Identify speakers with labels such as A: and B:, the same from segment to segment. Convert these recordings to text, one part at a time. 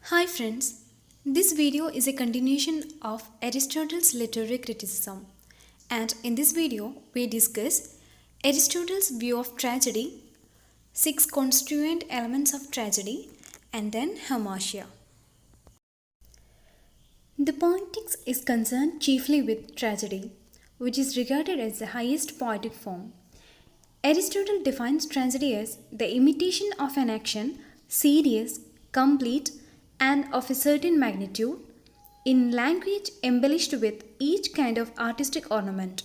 A: Hi friends, this video is a continuation of Aristotle's literary criticism, and in this video we discuss Aristotle's view of tragedy, 6 constituent elements of tragedy, and then hamartia. The poetics is concerned chiefly with tragedy, which is regarded as the highest poetic form. Aristotle defines tragedy as the imitation of an action, serious, complete, and of a certain magnitude, in language embellished with each kind of artistic ornament,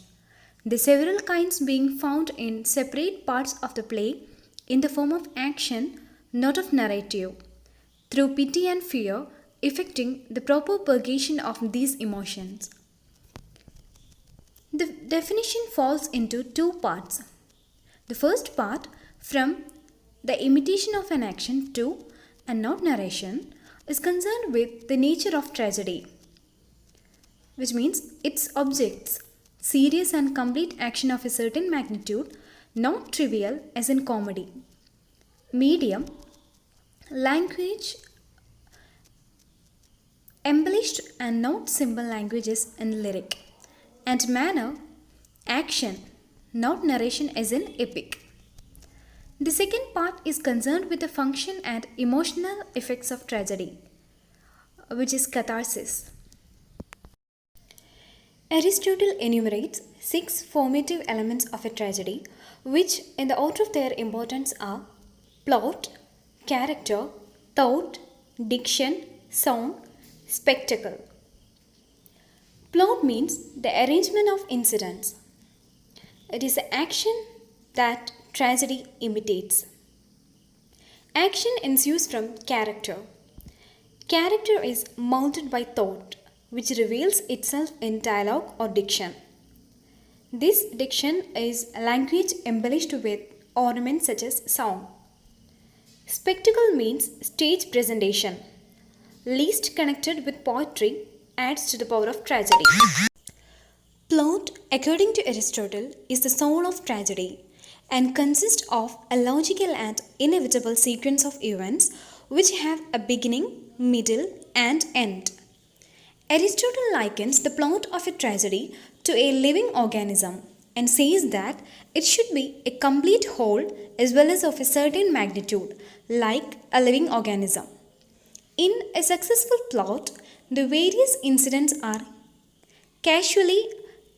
A: the several kinds being found in separate parts of the play in the form of action, not of narrative, through pity and fear, effecting the proper purgation of these emotions. The definition falls into two parts. The first part, from the imitation of an action to and not narration, is concerned with the nature of tragedy, which means its objects, serious and complete action of a certain magnitude, not trivial as in comedy. Medium, language embellished and not simple languages in lyric. And manner, action, not narration as in epic. The second part is concerned with the function and emotional effects of tragedy, which is catharsis. Aristotle enumerates 6 formative elements of a tragedy, which in the order of their importance are plot, character, thought, diction, song, spectacle. Plot means the arrangement of incidents. It is the action that tragedy imitates. Action ensues from character. Character is mounted by thought, which reveals itself in dialogue or diction. This diction is language embellished with ornaments such as song. Spectacle means stage presentation. Least connected with poetry, adds to the power of tragedy. Plot, according to Aristotle, is the soul of tragedy and consists of a logical and inevitable sequence of events which have a beginning, middle, and end. Aristotle likens the plot of a tragedy to a living organism and says that it should be a complete whole as well as of a certain magnitude, like a living organism. In a successful plot, the various incidents are casually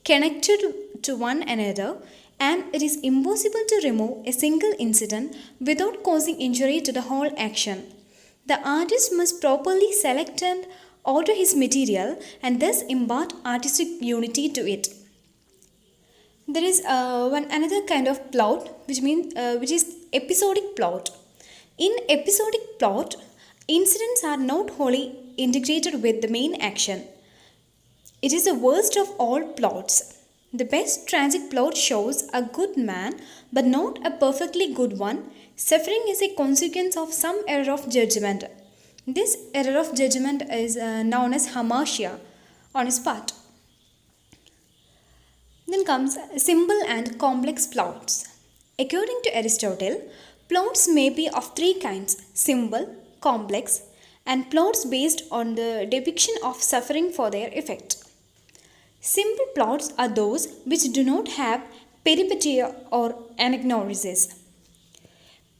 A: connected to one another, and it is impossible to remove a single incident without causing injury to the whole action. The artist must properly select and order his material and thus impart artistic unity to it. There is another kind of plot which is episodic plot. In episodic plot, incidents are not wholly integrated with the main action. It is the worst of all plots. The best tragic plot shows a good man, but not a perfectly good one, suffering as a consequence of some error of judgment. This error of judgment is known as hamartia on his part. Then comes simple and complex plots. According to Aristotle, plots may be of 3 kinds: simple, complex, and plots based on the depiction of suffering for their effect. Simple plots are those which do not have peripeteia or anagnorisis.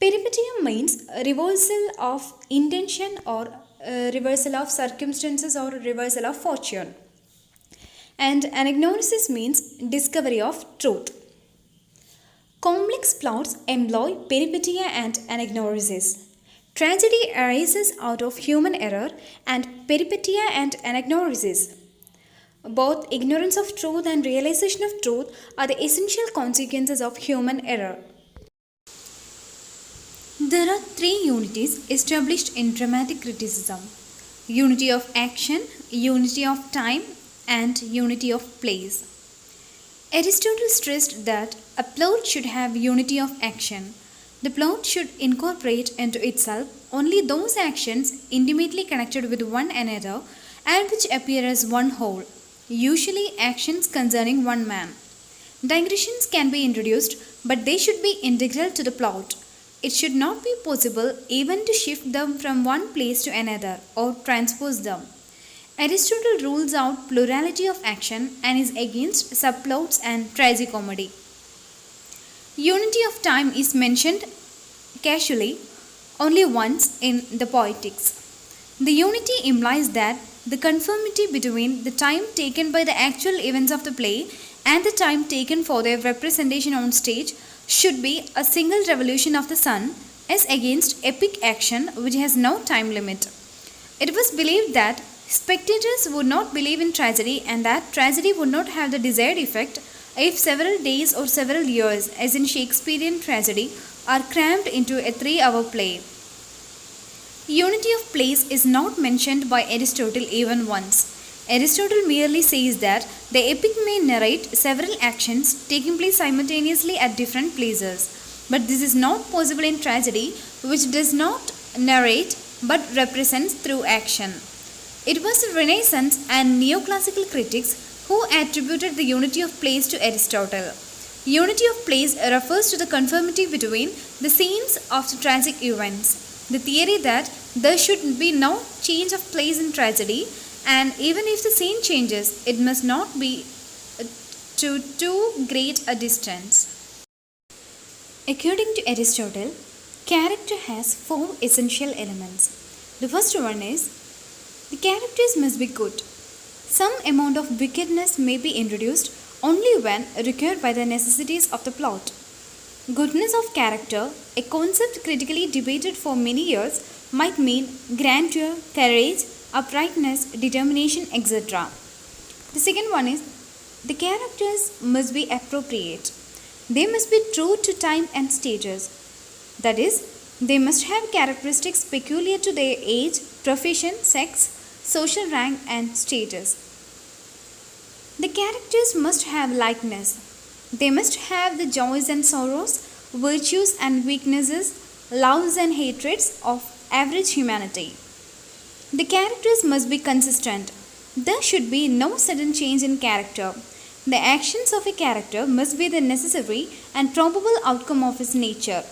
A: Peripeteia means a reversal of intention or reversal of circumstances or reversal of fortune. And anagnorisis means discovery of truth. Complex plots employ peripeteia and anagnorisis. Tragedy arises out of human error and peripeteia and anagnorisis. Both ignorance of truth and realization of truth are the essential consequences of human error. There are 3 unities established in dramatic criticism: unity of action, unity of time, and unity of place. Aristotle stressed that a plot should have unity of action. The plot should incorporate into itself only those actions intimately connected with one another and which appear as one whole, usually actions concerning one man. Digressions can be introduced, but they should be integral to the plot. It should not be possible even to shift them from one place to another or transpose them. Aristotle rules out plurality of action and is against subplots and tragicomedy. Unity of time is mentioned casually only once in the Poetics. The unity implies that the conformity between the time taken by the actual events of the play and the time taken for their representation on stage should be a single revolution of the sun, as against epic action which has no time limit. It was believed that spectators would not believe in tragedy and that tragedy would not have the desired effect if several days or several years, as in Shakespearean tragedy, are crammed into a 3-hour play. Unity of place is not mentioned by Aristotle even once. Aristotle merely says that the epic may narrate several actions taking place simultaneously at different places. But this is not possible in tragedy, which does not narrate but represents through action. It was the Renaissance and neoclassical critics who attributed the unity of place to Aristotle. Unity of place refers to the conformity between the scenes of the tragic events. The theory that there should be no change of place in tragedy, and even if the scene changes, it must not be to too great a distance. According to Aristotle, character has 4 essential elements. The first one is the characters must be good. Some amount of wickedness may be introduced only when required by the necessities of the plot. Goodness of character, a concept critically debated for many years, might mean grandeur, courage, uprightness, determination, etc. The second one is the characters must be appropriate. They must be true to time and stages. That is, they must have characteristics peculiar to their age, profession, sex, social rank, and status. The characters must have likeness. They must have the joys and sorrows, virtues and weaknesses, loves and hatreds of average humanity. The characters must be consistent. There should be no sudden change in character. The actions of a character must be the necessary and probable outcome of his nature.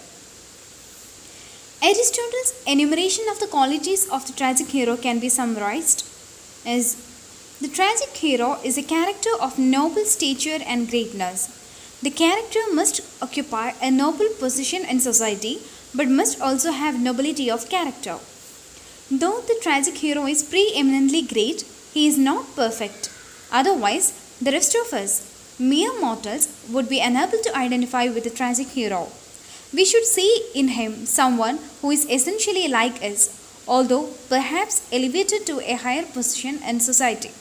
A: Aristotle's enumeration of the qualities of the tragic hero can be summarized as the tragic hero is a character of noble stature and greatness. The character must occupy a noble position in society but must also have nobility of character. Though the tragic hero is preeminently great, he is not perfect. Otherwise, the rest of us, mere mortals, would be unable to identify with the tragic hero. We should see in him someone who is essentially like us, although perhaps elevated to a higher position in society.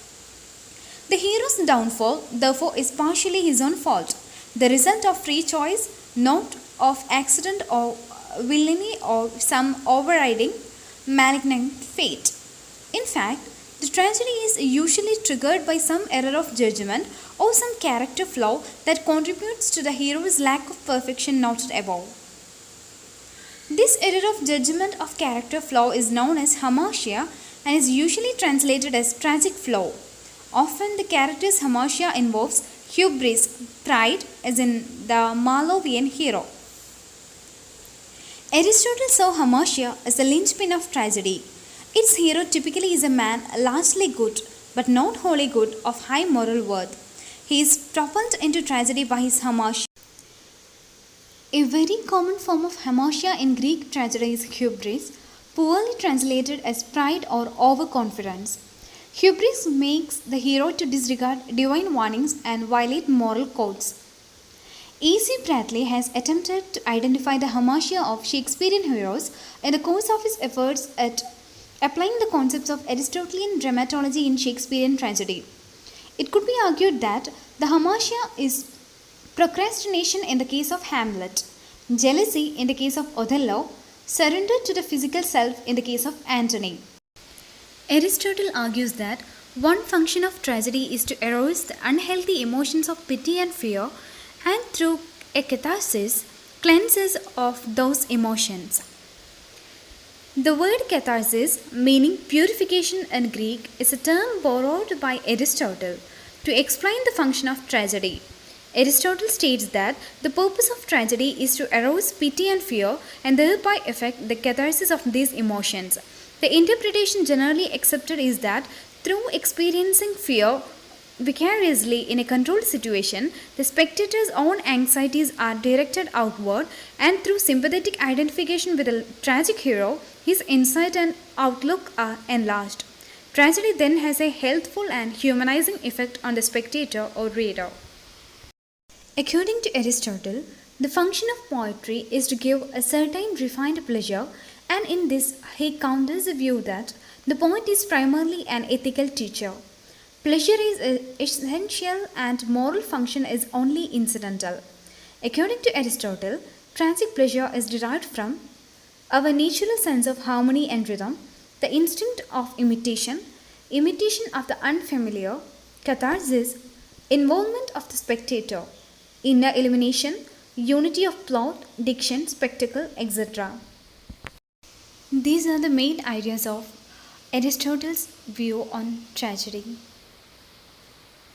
A: The hero's downfall, therefore, is partially his own fault, the result of free choice, not of accident or villainy or some overriding malignant fate. In fact, the tragedy is usually triggered by some error of judgment or some character flaw that contributes to the hero's lack of perfection noted above. This error of judgment of character flaw is known as hamartia and is usually translated as tragic flaw. Often the character's hamartia involves hubris, pride, as in the Marlovian hero. Aristotle saw hamartia as the linchpin of tragedy. Its hero typically is a man largely good, but not wholly good, of high moral worth. He is propelled into tragedy by his hamartia. A very common form of hamartia in Greek tragedy is hubris, poorly translated as pride or overconfidence. Hubris makes the hero to disregard divine warnings and violate moral codes. E.C. Bradley has attempted to identify the hamartia of Shakespearean heroes in the course of his efforts at applying the concepts of Aristotelian dramatology in Shakespearean tragedy. It could be argued that the hamartia is procrastination in the case of Hamlet, jealousy in the case of Othello, surrender to the physical self in the case of Antony. Aristotle argues that one function of tragedy is to arouse the unhealthy emotions of pity and fear, and through a catharsis, cleanse us of those emotions. The word catharsis, meaning purification in Greek, is a term borrowed by Aristotle to explain the function of tragedy. Aristotle states that the purpose of tragedy is to arouse pity and fear and thereby effect the catharsis of these emotions. The interpretation generally accepted is that through experiencing fear vicariously in a controlled situation, the spectator's own anxieties are directed outward, and through sympathetic identification with a tragic hero, his insight and outlook are enlarged. Tragedy then has a healthful and humanizing effect on the spectator or reader. According to Aristotle, the function of poetry is to give a certain refined pleasure, and in this he counters the view that the poet is primarily an ethical teacher. Pleasure is essential and moral function is only incidental. According to Aristotle, tragic pleasure is derived from our natural sense of harmony and rhythm, the instinct of imitation, imitation of the unfamiliar, catharsis, involvement of the spectator, inner illumination, unity of plot, diction, spectacle, etc. These are the main ideas of Aristotle's view on tragedy.